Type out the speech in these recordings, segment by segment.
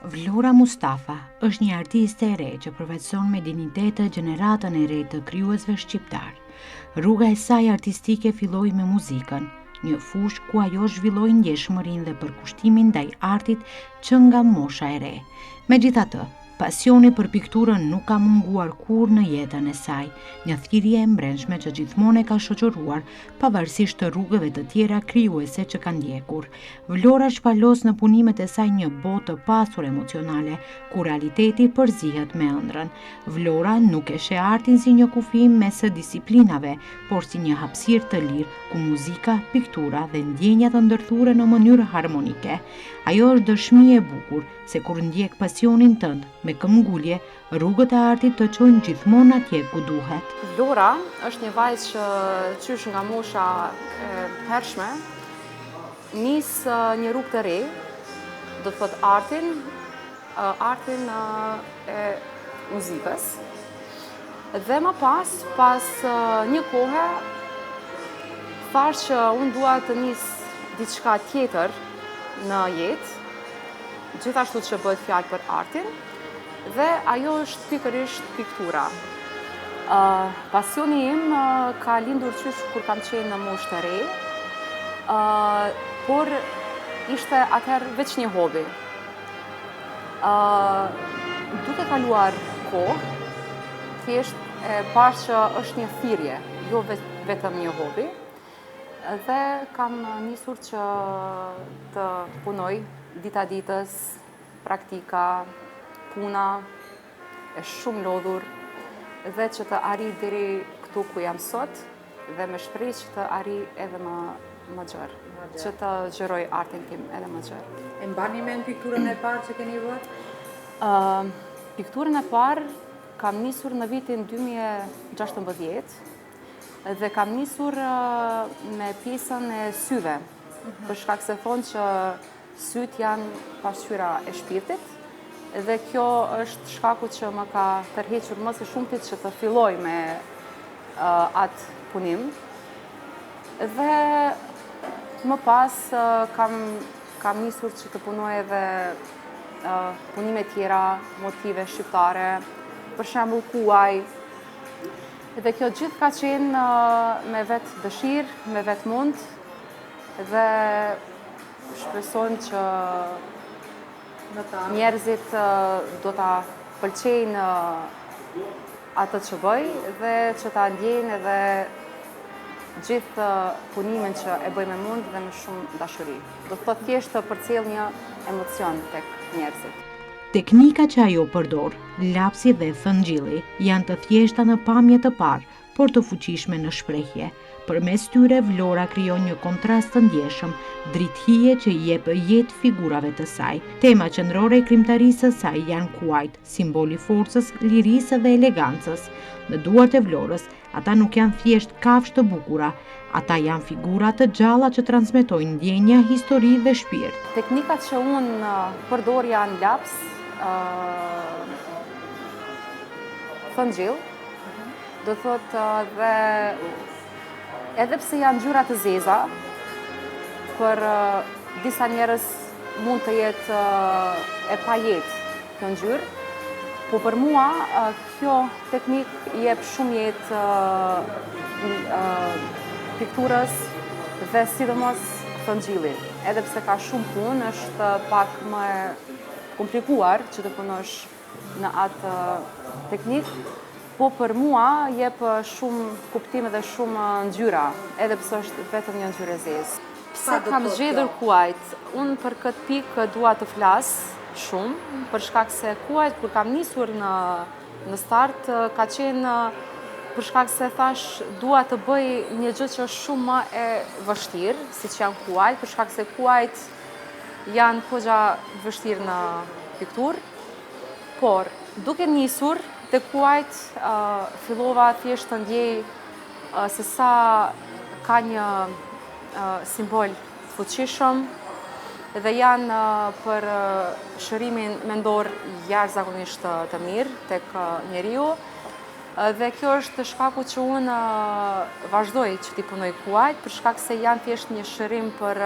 Vlora Mustafa është një artiste e re që përfaqëson me dinjitet gjeneratën e re të krijuesve shqiptar. Rruga e saj artistike filloi me muzikën, një fushë ku ajo zhvilloi ndjeshmërinë dhe përkushtimin ndaj artit që nga mosha e re. Megjithatë, pasioni për pikturën nuk ka munguar kurrë në jetën e saj, një thirrje e brendshme që gjithmonë e ka shoqëruar pavarësisht të rrugëve të tjera krijuese që ka ndjekur. Vlora shpalos në punimet e saj një botë të pasur emocionale, ku realiteti përzihet me ëndrrën. Vlora nuk e sheh artin si një kufim mes disiplinave, por si një hapësirë të lirë ku muzika, piktura dhe ndjenjat të ndërthurën në mënyrë harmonike. Ajo është dëshmi e bukur se kur ndjek pasionin tënd me këmbgulje, rrugët e artit të çojnë gjithmonë atje ku duhet. Vlora është një vajzë që qysh nga mosha e hershme nis një rrugë të re, do të thotë artin e muzikës. Dhe më pas një kohe thash që unë dua të nis diçka tjetër në jetë, gjithashtu që bëhet fjalë për artin, dhe ajo është pikërisht piktura. Pasioni im ka lindur qysh kur kam qenë në moshë të re, por ishte atëherë veç një hobi. Duke kaluar kohë, thjesht e pash që është një thirrje, jo vetëm një hobi, dhe kam nisur që të punoj dita ditës, praktika, puna, e shumë lodhur, dhe që të arri deri këtu ku jam sot, dhe me shpresë që të arri edhe më gjerë, që të zgjeroj artin tim edhe më gjerë. E mbani mend pikturën e parë që keni bërë? Pikturën e parë kam nisur në vitin 2016, dhe kam nisur me pjesën e syve, për shkak se thonë që syt janë pasqyra e shpirtit, dhe kjo është shkaku që më ka tërhequr më së shumti që të filloj me atë punim. Dhe më pas kam nisur që të punoj edhe punime tjera, motive shqiptare, për shembull kuaj. Dhe kjo gjithë ka qenë me vetë dëshirë, me vetë mund, dhe shpresojmë që njerëzit do ta pëlqejnë atë që bëj, dhe që ta ndjejnë edhe gjithë punimin që e bëj me mund dhe me shumë dashuri. Do të thotë thjesht të përcjell një emocion tek njerëzit. Teknika që ajo përdor, lapsi dhe thëngjilli, janë të thjeshta në pamje të parë, por të fuqishme në shprehje. Përmes tyre Vlora krijon një kontrast të ndjeshëm, drithije që i jep jetë figurave të saj. Tema qendrore e krijimtarisë së saj janë kuajt, simboli forcës, lirisë dhe elegancës. Në duart e Vlorës, ata nuk janë thjesht kafshë të bukura, ata janë figura të gjalla që transmetojnë ndjenja, histori dhe shpirt. Teknikat që unë përdor janë laps, thëngjill, do thotë dhe edhe pse janë ngjyra të zeza, për disa njerëz mund të jetë e pajetë kjo ngjyrë, po për mua kjo teknik i jep shumë jetë pikturës dhe sidomos thëngjillit. Edhe pse ka shumë punë, është pak më komplikuar që të punosh në atë teknik, po për mua jep shumë kuptime dhe shumë ngjyra, edhe pse është vetëm një ngjyrë e zezë. Pse kam zgjedhur kuajt? Unë për këtë pikë dua të flas shumë, për shkak se kuajt kur kam nisur në start ka qenë për shkak se thash dua të bëj një gjë që është shumë më e vështirë, siç janë kuajt, për shkak se kuajt janë goxha vështirë në pikturë, por duke nisur te kuajt fillova thjesht të ndjej se sa ka një simbol fuqishëm dhe janë për shërimin mendor jashtëzakonisht të mirë tek njeriu. Dhe kjo është shkaku që unë vazhdoj që t'i punoj kuajt, për shkak se janë thjesht një shërim për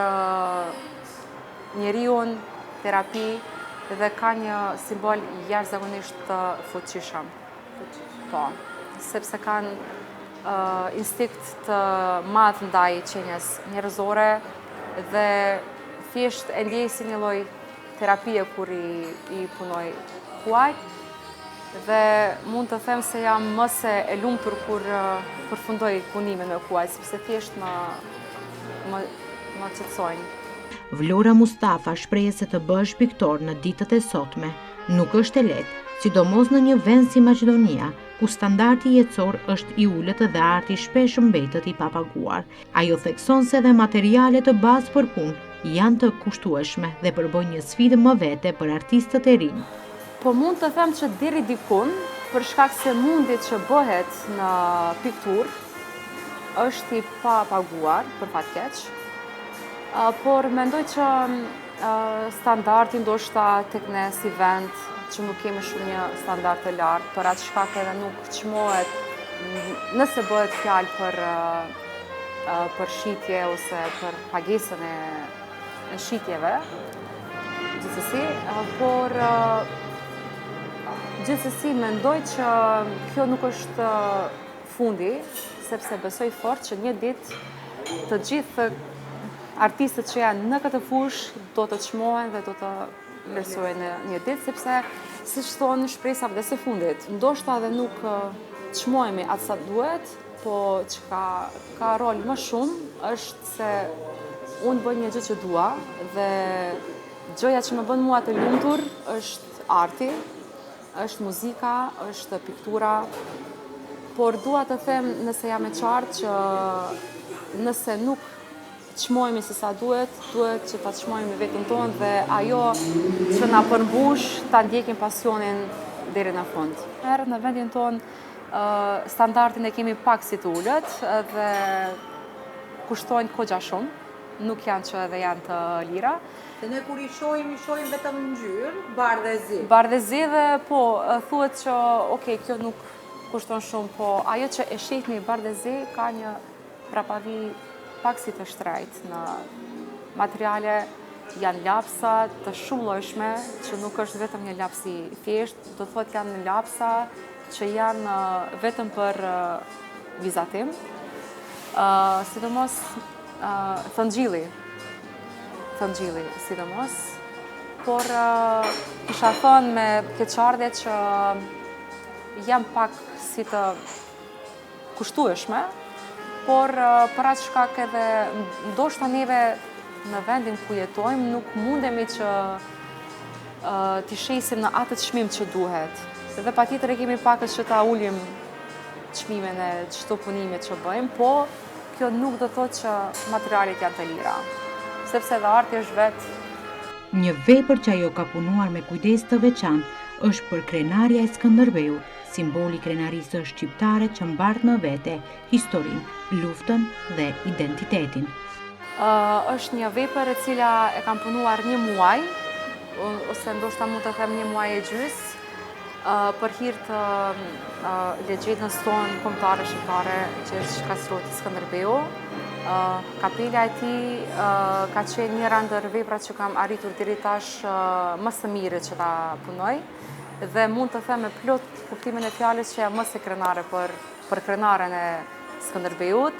njeriun, terapi, dhe ka një simbol jashtëzakonisht të fuqishëm. Po, sepse kanë instinkt të madh ndaj qenies njerëzore dhe thjesht e ndjej si një lloj terapie kur i punoj huaj dhe mund të them se jam më se e lumtur kur përfundoj punimin me huaj, sepse thjesht më qetësojnë. Vlora Mustafa shpreh se të bësh piktor në ditët e sotme nuk është e lehtë, sidomos në një vend si Maqedonia, ku standardi jetësor është i ulët dhe arti shpesh mbetet i papaguar. Ajo thekson se dhe materialet të bazë për punë janë të kushtueshme dhe përbën një sfidë më vete për artistët e rinj. Po mund të them që deri dikun, për shkak se mundi që bëhet në pikturë është i papaguar, për fat keq, por mendoj që standardi ndoshta tek ne si vend, që nuk kemi shumë një standard të lartë, për atë shkak edhe nuk çmohet nëse bëhet fjalë për shitje ose për pagesën e shitjeve, gjithsesi, por gjithsesi mendoj që kjo nuk është fundi, sepse besoj fort që një ditë të gjithë artistët që janë në këtë fushë do të çmohen dhe do të vlerësohen në një ditë, sepse siç thonë shpresat dhe së fundit, ndoshta edhe nuk çmohemi atë sa duhet, po që ka rol më shumë është se unë bëj një gjë që dua dhe gjëja që më bën mua të lumtur është arti, është muzika, është piktura, por dua të them nëse jam e qartë që nëse nuk çmohemi se sa duhet që ta çmohemi vetën tonë dhe ajo që na përmbush ta ndjekim pasionin deri në fund. Herë në vendin tonë standardin e kemi pak si të ulët dhe kushtojnë kogja shumë, nuk janë që edhe janë të lira. Dhe ne kur i shohim vetëm ngjyrë, bardhë dhe zi. Bardhë dhe zi dhe po, thuhet që okay, kjo nuk kushton shumë, po ajo që e shihni bardhë dhe zi ka një prapavi pak si të shtrejt në materiale, janë lapsa të shumë llojshme, që nuk është vetëm një lapsi thjesht, do të thotë janë lapsa që janë vetëm për vizatim, sidomos thëngjilli, sidomos, por kisha thënë me keqardhje që janë pak si të kushtueshme, por për atë shkak edhe ndoshta neve në vendin ku jetojmë nuk mundemi që t'i shesim në atë çmim që duhet. Dhe patjetër e kemi pakës që ta ulim çmimin e çdo punimit që bëjmë, po kjo nuk do thotë që materialet janë të lira, sepse edhe arti është vetë. Një vepër që ajo ka punuar me kujdes të veçantë është për krenarja e Skënderbeut, simboli krenarisë shqiptare që mbart në vete historinë, luftën dhe identitetin. Është një vepër e cila e kam punuar një muaj, ose ndoshta mund të them një muaj e gjys, për hir të legjendës tonë kombëtare shqiptare, që është Kastroti Skënderbeu. Kapela e tij ka qenë njëra ndër veprat që kam arritur deri tash më së miri që ta punoj. Dhe mund të them me plot kuptimin e fjalës që jam më se krenare për krenaren e Skënderbeut,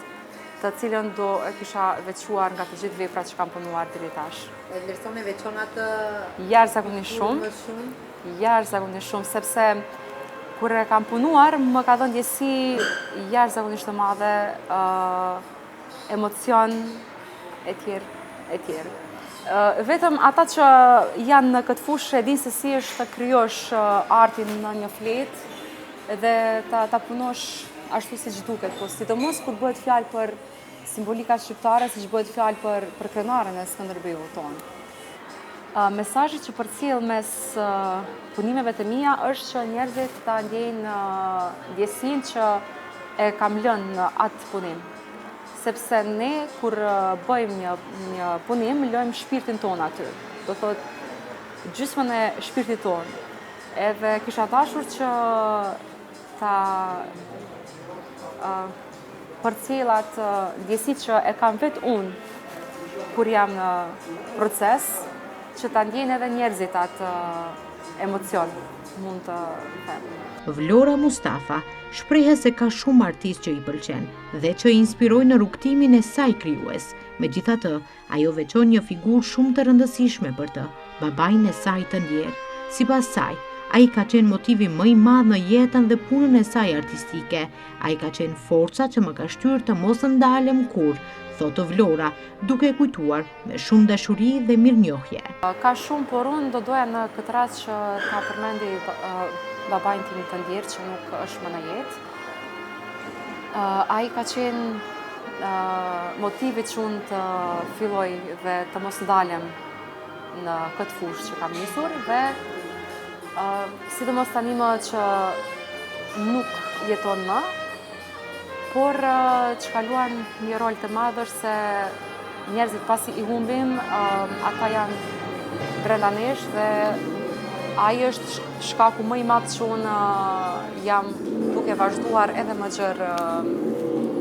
të cilën do e kisha veçuar nga të gjithë veprat që kam punuar deri tash. E vlerëson e veçon atë jashtëzakonisht shumë, sepse kur e kam punuar më ka dhënë ndjesi jashtëzakonisht të madhe, emocion e tjerë. Vetëm ata që janë në këtë fushë e dinë se si është të krijosh artin në një fletë dhe ta punosh ashtu siç duket, po sidomos kur bëhet fjalë për simbolika shqiptare, siç bëhet fjalë për krenaren e Skënderbeut tonë. Mesazhi që përcjell mes punimeve të mia është që njerëzit ta ndjejnë ndjesinë që e kam lënë në atë punim. Sepse ne, kur bëjmë një punim, lojmë shpirtin tonë aty. Do thotë, gjysmën e shpirtit tonë. Edhe kisha dashur që ta përcjell atë ndjesi që e kam vetë unë kur jam në proces, që ta ndjejnë edhe njerëzit atë emocion, mund të them. Vlora Mustafa shprehet se ka shumë artistë që i pëlqen dhe që i inspirojnë në rrugtimin e saj krijues. Megjithatë, ajo veçon një figurë shumë të rëndësishme për të, babain e saj të ndjer. Sipas saj, ai ka qenë motivi më i madh në jetën dhe punën e saj artistike. Ai ka qenë forca që më ka shtyrë të mos ndalem kurrë, thotë Vlora, duke kujtuar me shumë dashuri dhe mirënjohje. Ka shumë, por unë do doja në këtë rast që ta përmendi babain tim të ndjer që nuk është më në jetë. Ai ka qenë motivi që unë të filloj dhe të mos ndalem në këtë fushë që kam nisur dhe sidomos tani më që nuk jeton më, por që kaluan një rol të madh është se njerëzit pasi i humbim, ata janë brenda nesh dhe ai është shkaku më i madh që unë jam duke vazhduar edhe më gjerë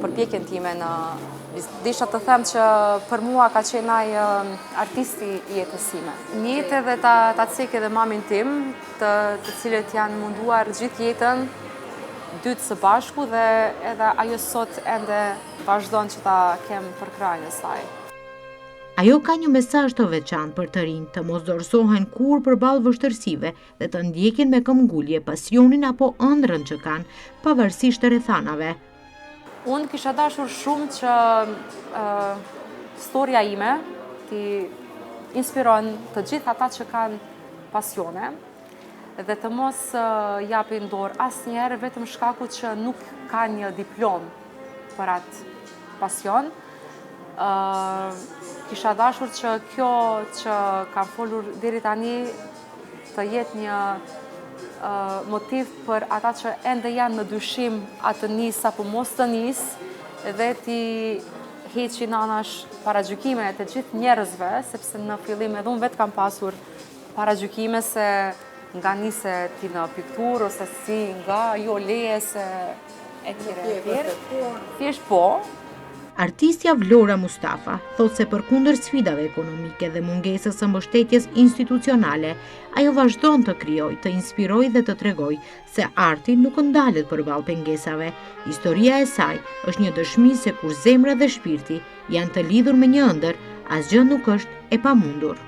përpjekjen time në disha të them që për mua ka qenë ai artisti i jetës sime. Një jetë edhe ta cek edhe mamin tim, të cilët janë munduar gjithë jetën dytë së bashku dhe edhe ajo sot ende vazhdon që ta kem për krahun e saj. Ajo ka një mesazh të veçantë për të rinj, të mos dorëzohen kurrë përballë vështirësive dhe të ndjekin me këmbgulje pasionin apo ëndrrën që kanë, pavarësisht të rrethanave. Unë kisha dashur shumë që storia ime t'i inspiron të gjithë ata që kanë pasione dhe të mos japin dorë asnjëherë vetëm shkaku që nuk ka një diplom për atë pasion. Kisha dashur që kjo që kam folur deri tani të jetë një motiv për ata që ende janë në dyshim atë nis apo mos të nis dhe t'i heqin anash paragjykime të gjithë njerëzve, sepse në fillim edhe unë vetë kam pasur paragjykime se nga nise ti në pikturë ose si nga jo leje se e tjere. Thjesht po. Artistja Vlora Mustafa thotë se përkundër sfidave ekonomike dhe mungesës së mbështetjes institucionale, ajo vazhdon të krijojë, të inspirojë dhe të tregojë se arti nuk ndalet përballë pengesave. Historia e saj është një dëshmi se kur zemra dhe shpirti janë të lidhur me një ëndër, asgjë nuk është e pamundur.